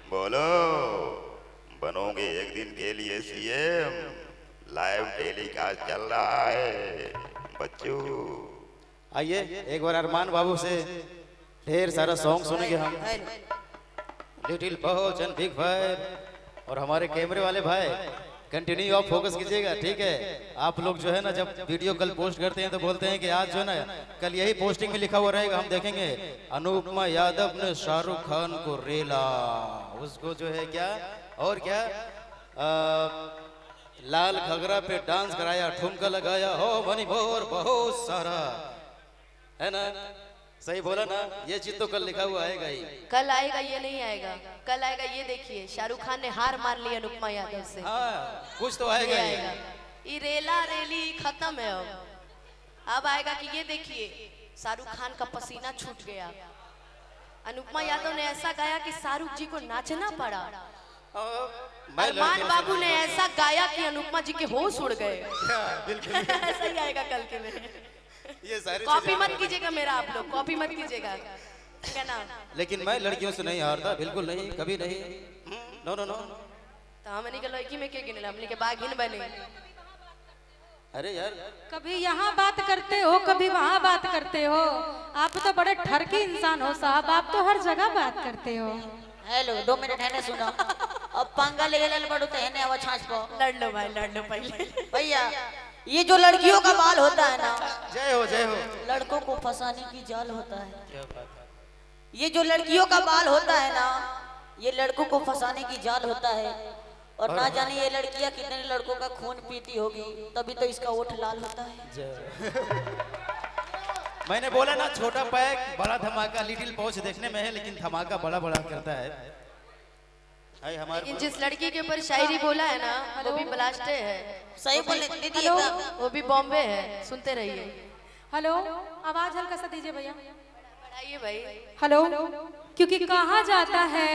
बोलो, बनोगे एक दिन के लिए सीएम। लाइव टेलीकास्ट चल रहा है बच्चों। आइए एक बार अरमान बाबू से ढेर सारा सॉन्ग सुनेंगे हम। लिटिल पहुंच एंड बिग फायर। और हमारे कैमरे वाले भाई कंटिन्यू आप फोकस कीजिएगा, ठीक है। आप लोग जो है ना जब वीडियो कल पोस्ट करते हैं तो बोलते हैं कि आज जो है ना कल यही पोस्टिंग में लिखा हुआ रहेगा, हम देखेंगे अनुपमा यादव ने शाहरुख खान को रेला, उसको जो है क्या और क्या लाल घगरा पे डांस कराया, ठुमका लगाया, हो मनी भोर बहुत सारा, है ना। सही बोला ना, ये चीज तो कल लिखा हुआ आएगा ही। कल आएगा, ये नहीं आएगा, कल आएगा। ये देखिए शाहरुख खान ने हार मान ली अनुपमा यादव से। हाँ, कुछ तो आएगा ही। ये रेला रेली खत्म है अब आएगा कि ये देखिए शाहरुख खान का पसीना छूट गया। अनुपमा यादव ने ऐसा गाया कि शाहरुख जी को नाचना पड़ा। अरमान बाबू ने ऐसा गाया कि अनुपमा जी के होश उड़ गए। ऐसा ही आएगा कल के में। ये सारी कॉपी मत कीजिएगा मेरा, आप लोग कॉपी मत कीजिएगा, ठीक है ना। लेकिन मैं लड़कियों से नहीं हारता, बिल्कुल नहीं, कभी नहीं। नो नो नो। तो हमनी के लड़की में के गिनल, हमनी के बाघिन बने। अरे यार, कभी यहाँ बात करते हो कभी वहाँ बात करते हो। आप तो बड़े ठरकी इंसान हो साहब, आप तो हर जगह बात करते हो। हेलो 2 मिनट है ना, सुनो। अब पंगा ले ले बड़ो तो है ना, अब छाछ पो लड़ लो भाई, लड़ लो पहले। भैया। ये जो लड़कियों का बाल होता है ना, जय हो जय हो। लड़कों को फंसाने की जाल होता है। क्या बात है। ये जो लड़कियों का बाल होता है ना, ये लड़कों को फंसाने की जाल होता है। और ना जाने ये लड़कियां कितने लड़कों का खून पीती होगी, तभी तो इसका ओठ लाल होता है। मैंने बोला ना, छोटा पैक बड़ा धमाका, लिटिल पहुंच देखने में है लेकिन धमाका बड़ा बड़ा करता है। लेकिन जिस लड़की के ऊपर शायरी बोला है ना, वो भी ब्लास्टे है। सही बोले दीदी, वो भी बॉम्बे है, सुनते रहिए। हेलो, आवाज हल्का सा दीजिए भैया। बढ़ाइए भाई। हेलो, क्योंकि कहा जाता है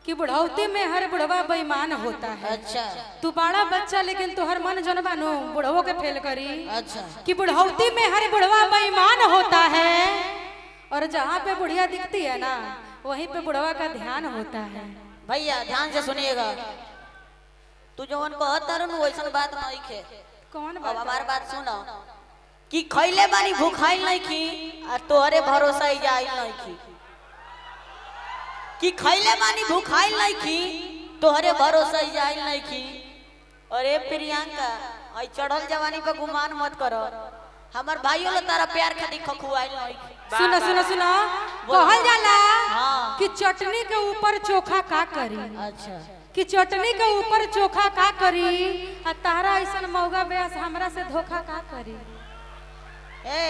कि बुढ़ौती में हर बुढ़वा बेईमान होता है। अच्छा। तू बड़ा बच्चा लेकिन तू हर मन जन बानो बुढ़वो के फेल करी। अच्छा। कि बुढ़ौती में हर बुढ़वा बेईमान होता है, और जहाँ पे बुढ़िया दिखती है ना वहीं पे बुढ़वा का ध्यान होता है। भैया ध्यान से सुनिएगा, तू जो उनको वैसा बात नहीं खे। कौन अब बात? हमारी बात सुनो कि खैले बानी भूखाइल नहीं की, और तोहरे भरोसा ही जाइल नहीं की। कि खैले बानी भूखाइल नहीं की, तोहरे भरोसा ही जाइल नहीं की। अरे प्रियंका, आई चढ़ल जवानी पे गुमान मत करो। हमार भाइयों लो तारा प्यार खातिर खखुआइल नहीं की। सुनो सुनो सुनो, कहल जाला हाँ। कि चटनी के ऊपर चोखा का करी। अच्छा। कि चटनी के ऊपर चोखा का करी, आ तारा ऐसा मौगा ब्यास हमरा से धोखा का करी। ए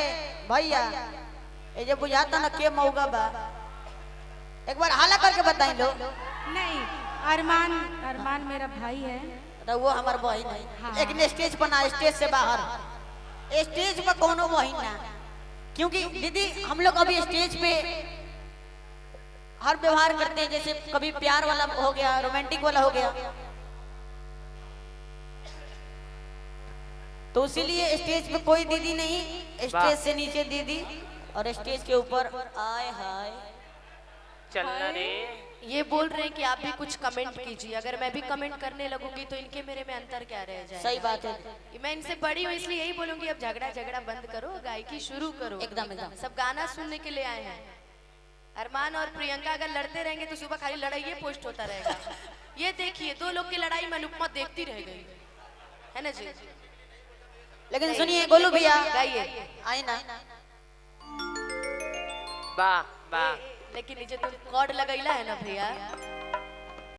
भैया, ये जो बुझाता ना के मौगा बा, एक बार हाला करके बताई लो। नहीं, अरमान अरमान मेरा भाई है। तो वो हमार बहन है। हाँ। लेकिन स्टेज पर ना, स्टेज से बाहर। स्टेज पर कोनो बहन ना, क्योंकि दीदी हम लोग अभी स्टेज पे हर व्यवहार करते हैं, जैसे कभी प्यार वाला हो गया, रोमांटिक वाला हो गया, तो इसीलिए स्टेज पे कोई दीदी नहीं, स्टेज से नीचे दीदी, और स्टेज के ऊपर आए हाय चलना रे। ये बोल रहे हैं कि आप भी कुछ कमेंट कीजिए। अगर मैं भी कमेंट करने लगूंगी तो इनके मेरे में अंतर क्या रह जाए। सही बात है। मैं इनसे बड़ी हूँ इसलिए यही बोलूंगी, अब झगड़ा झगड़ा बंद करो, गायकी शुरू करो। एकदम एकदम। सब गाना सुनने के लिए आए हैं। अरमान और प्रियंका अगर लड़ते रहेंगे तो सुबह खाली लड़ाई पोस्ट होता रहेगा। ये देखिए 2 लोग की लड़ाई में अनुपमा देखती रह गई है ना जी। लेकिन सुनिए गोलू भैया, गाइए। आए ना। वाह वाह। लेकिन नीचे तो कॉर्ड लगैला है ना भैया।